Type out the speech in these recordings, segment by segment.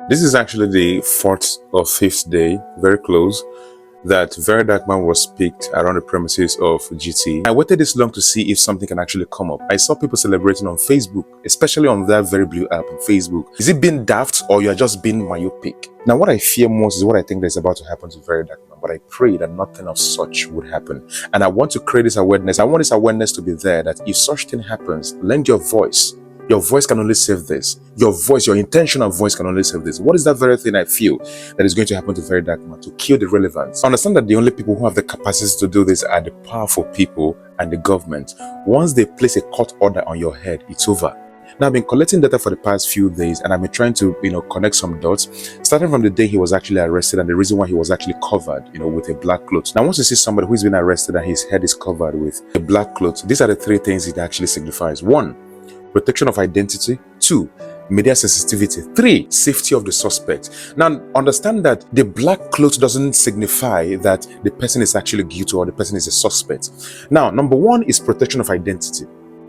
This is actually the fourth or fifth day, very close, that Very Dark Man was picked around the premises of GT. I waited this long to see if something can actually come up. I saw people celebrating on Facebook, especially on that very blue app on Facebook. Is it being daft or you are just being myopic? Now, what I fear most is what I think that is about to happen to Very Dark Man, but I pray that nothing of such would happen. And I want to create this awareness. I want this awareness to be there that if such thing happens, lend your voice. Your voice can only save this. Your voice, your intentional voice can only save this. What is that very thing I feel that is going to happen to Very Dark Man? To kill the relevance. Understand that the only people who have the capacity to do this are the powerful people and the government. Once they place a court order on your head, it's over. Now, I've been collecting data for the past few days and I've been trying to, connect some dots, starting from the day he was actually arrested and the reason why he was actually covered, with a black cloth. Now, once you see somebody who's been arrested and his head is covered with a black cloth, these are the three things it actually signifies. 1, protection of identity. 2, media sensitivity. 3, safety of the suspect. Now, understand that the black cloth doesn't signify that the person is actually guilty or the person is a suspect. Now, number 1 is protection of identity.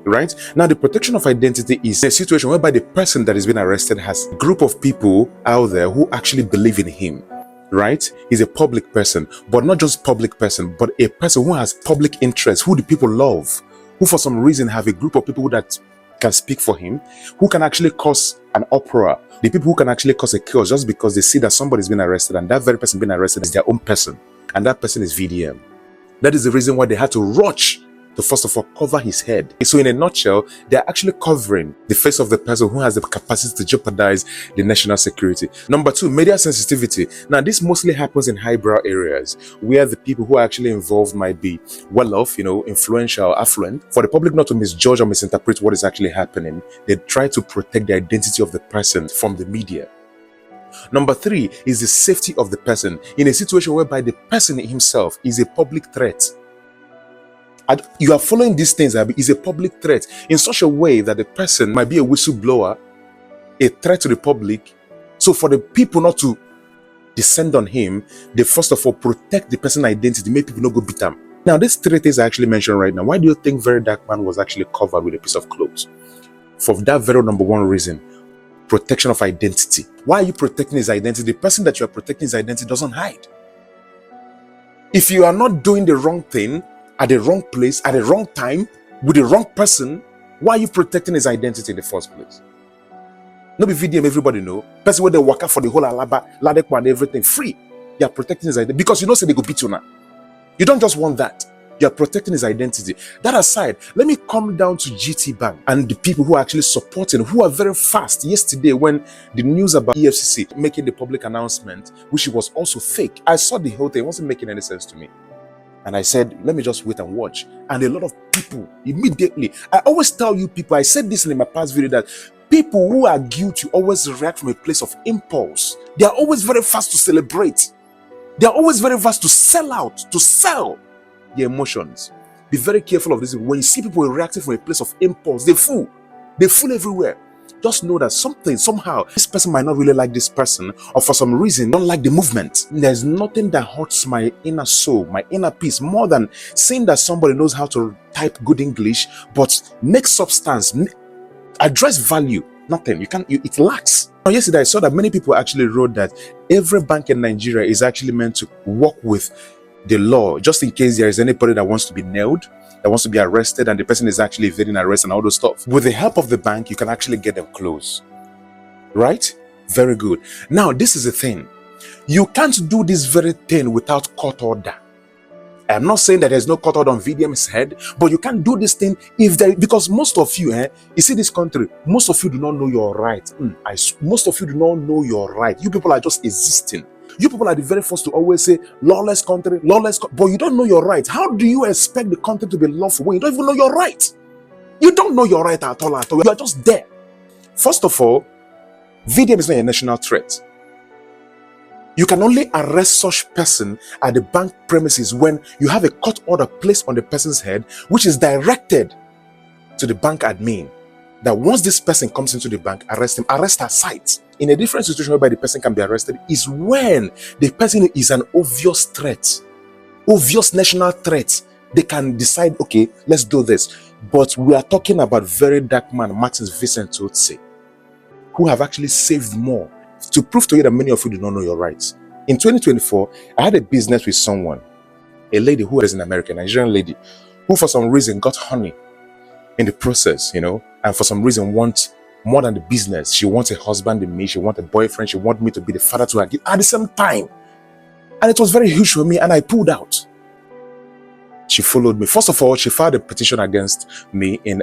Right? Now, the protection of identity is a situation whereby the person that is being arrested has a group of people out there who actually believe in him. Right? He's a public person, but not just public person, but a person who has public interest, who the people love, who for some reason have a group of people that can speak for him, who can actually cause an uproar, the people who can actually cause a chaos just because they see that somebody's been arrested and that very person being arrested is their own person, and that person is VDM. That is the reason why they had to rush to first of all cover his head. So in a nutshell, they're actually covering the face of the person who has the capacity to jeopardize the national security. Number 2, media sensitivity. Now, this mostly happens in highbrow areas where the people who are actually involved might be well off, influential, affluent. For the public not to misjudge or misinterpret what is actually happening, they try to protect the identity of the person from the media. Number 3 is the safety of the person in a situation whereby the person himself is a public threat. And you are following these things, is a public threat in such a way that the person might be a whistleblower, a threat to the public. So for the people not to descend on him, they first of all protect the person's identity, make people not go beat him. Now, these 3 things I actually mentioned right now, why do you think Very Dark Man was actually covered with a piece of clothes? For that very number 1 reason, protection of identity. Why are you protecting his identity? The person that you are protecting his identity doesn't hide. If you are not doing the wrong thing, at the wrong place, at the wrong time, with the wrong person, why are you protecting his identity in the first place? No be VDM, everybody know. Person where they work out for the whole Alaba, Ladekwa and everything, free. You are protecting his identity. Because you know say they go beat you now. You don't just want that. You are protecting his identity. That aside, let me come down to GT Bank and the people who are actually supporting, who are very fast. Yesterday, when the news about EFCC making the public announcement, which was also fake, I saw the whole thing. It wasn't making any sense to me. And I said, let me just wait and watch. And a lot of people immediately, I always tell you people, I said this in my past video, that people who are guilty always react from a place of impulse. They are always very fast to celebrate. They are always very fast to sell out, to sell their emotions. Be very careful of this. When you see people reacting from a place of impulse, they fool everywhere. Just know that somehow, this person might not really like this person, or for some reason, don't like the movement. There's nothing that hurts my inner soul, my inner peace, more than seeing that somebody knows how to type good English, but make substance, address value. Nothing. It lacks. Now, yesterday, I saw that many people actually wrote that every bank in Nigeria is actually meant to work with the law, just in case there is anybody that wants to be nailed, that wants to be arrested, and the person is actually evading arrest and all those stuff. With the help of the bank, you can actually get them close. Right? Very good. Now, this is the thing. You can't do this very thing without court order. I'm not saying that there's no court order on VDM's head, but you can't do this thing because most of you, you see this country, most of you do not know your right. Most of you do not know your right. You people are just existing. You people are the very first to always say, lawless country, but you don't know your right. How do you expect the country to be lawful when you don't even know your right? You don't know your right at all. You are just there. First of all, VDM is not a national threat. You can only arrest such person at the bank premises when you have a court order placed on the person's head, which is directed to the bank admin. That once this person comes into the bank, arrest him, arrest at sight. In a different situation whereby the person can be arrested is when the person is an obvious threat, obvious national threat. They can decide, okay, let's do this. But we are talking about Very Dark Man, Martins Vincent Otse, who have actually saved more to prove to you that many of you do not know your rights. In 2024, I had a business with someone, a lady who is in America, a Nigerian lady, who for some reason got honey in the process, and for some reason wants more than the business. She wants a husband in me, she wants a boyfriend, she wants me to be the father to her kid at the same time. And it was very huge for me, and I pulled out. She followed me. First of all, she filed a petition against me in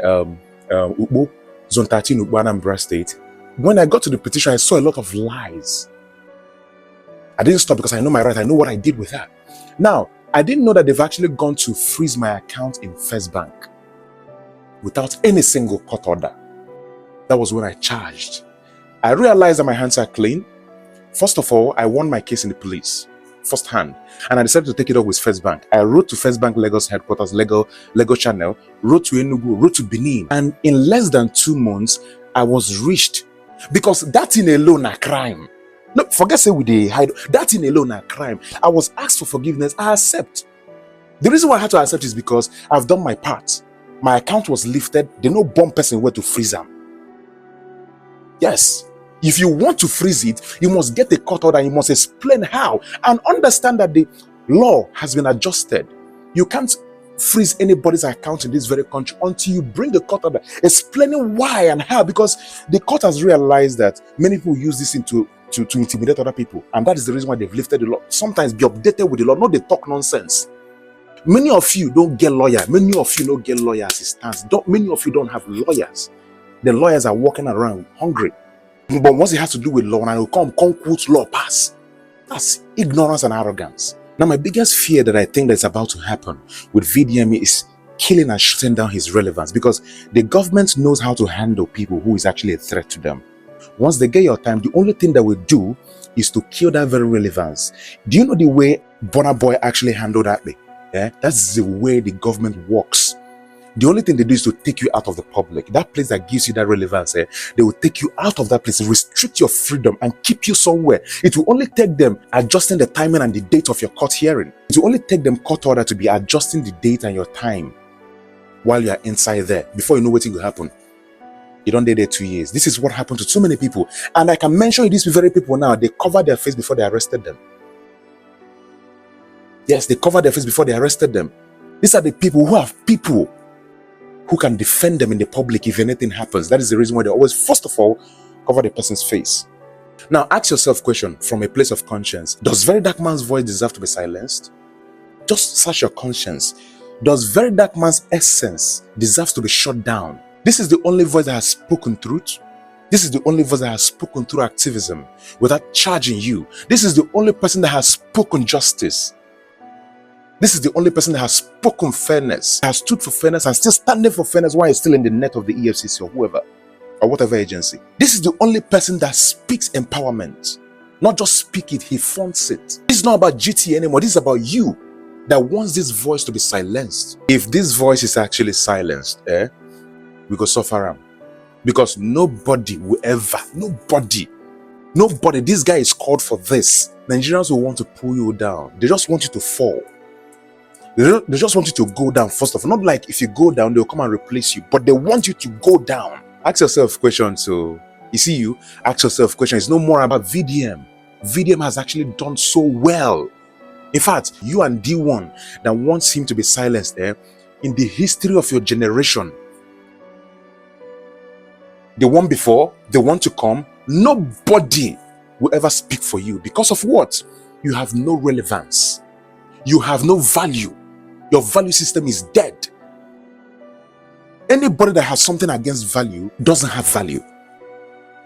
Ukbo, Zone 13, Ukbo, Anambra State. When I got to the petition, I saw a lot of lies. I didn't stop because I know my right. I know what I did with her. Now, I didn't know that they've actually gone to freeze my account in First Bank without any single court order. That was when I charged. I realized that my hands are clean. First of all, I won my case in the police, firsthand, and I decided to take it up with First Bank. I wrote to First Bank Lagos headquarters, Lego Channel, wrote to Enugu, wrote to Benin, and in less than 2 months, I was reached. Because that in alone a crime. No, forget say we dey hide. That in alone a crime. I was asked for forgiveness. I accept. The reason why I had to accept is because I've done my part. My account was lifted. They no bomb person where to freeze them. Yes. If you want to freeze it, you must get a court order and you must explain how and understand that the law has been adjusted. You can't freeze anybody's account in this very country until you bring the court order explaining why and how, because the court has realized that many people use this to intimidate other people, and that is the reason why they've lifted the law. Sometimes be updated with the law, not they talk nonsense. Many of you don't get lawyer. Many of you don't get lawyer assistants. Many of you don't have lawyers. The lawyers are walking around hungry. But once it has to do with law, and I will come quote law pass. That's ignorance and arrogance. Now, my biggest fear that I think that's about to happen with VDM is killing and shutting down his relevance, because the government knows how to handle people who is actually a threat to them. Once they get your time, the only thing that will do is to kill that very relevance. Do you know the way Burna Boy actually handled that? That's the way the government works. The only thing they do is to take you out of the public. That place that gives you that relevance, they will take you out of that place, restrict your freedom and keep you somewhere. It will only take them adjusting the timing and the date of your court hearing. It will only take them court order to be adjusting the date and your time while you are inside there. Before you know what will happen, you don't stay there 2 years. This is what happened to so many people. And I can mention these very people now, they covered their face before they arrested them. Yes, they covered their face before they arrested them. These are the people who have people who can defend them in the public if anything happens. That is the reason why they always, first of all, cover the person's face. Now, ask yourself a question from a place of conscience. Does Very Dark Man's voice deserve to be silenced? Just search your conscience. Does Very Dark Man's essence deserve to be shut down? This is the only voice that has spoken truth. This is the only voice that has spoken through activism without charging you. This is the only person that has spoken justice. This is the only person that has spoken fairness, has stood for fairness and still standing for fairness while he's still in the net of the EFCC or whoever, or whatever agency. This is the only person that speaks empowerment. Not just speak it, he fonts it. This is not about GT anymore. This is about you that wants this voice to be silenced. If this voice is actually silenced, we go suffer him. Because nobody will ever, nobody, this guy is called for this. Nigerians will want to pull you down. They just want you to fall. They just want you to go down first of all. Not like if you go down, they'll come and replace you, but they want you to go down. Ask yourself a question. So, ask yourself a question. It's no more about VDM. VDM has actually done so well. In fact, you and D1 that wants him to be silenced in the history of your generation, the one before, the one to come, nobody will ever speak for you. Because of what? You have no relevance. You have no value. Your value system is dead. Anybody that has something against value doesn't have value.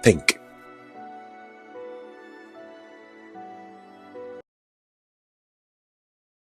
Think.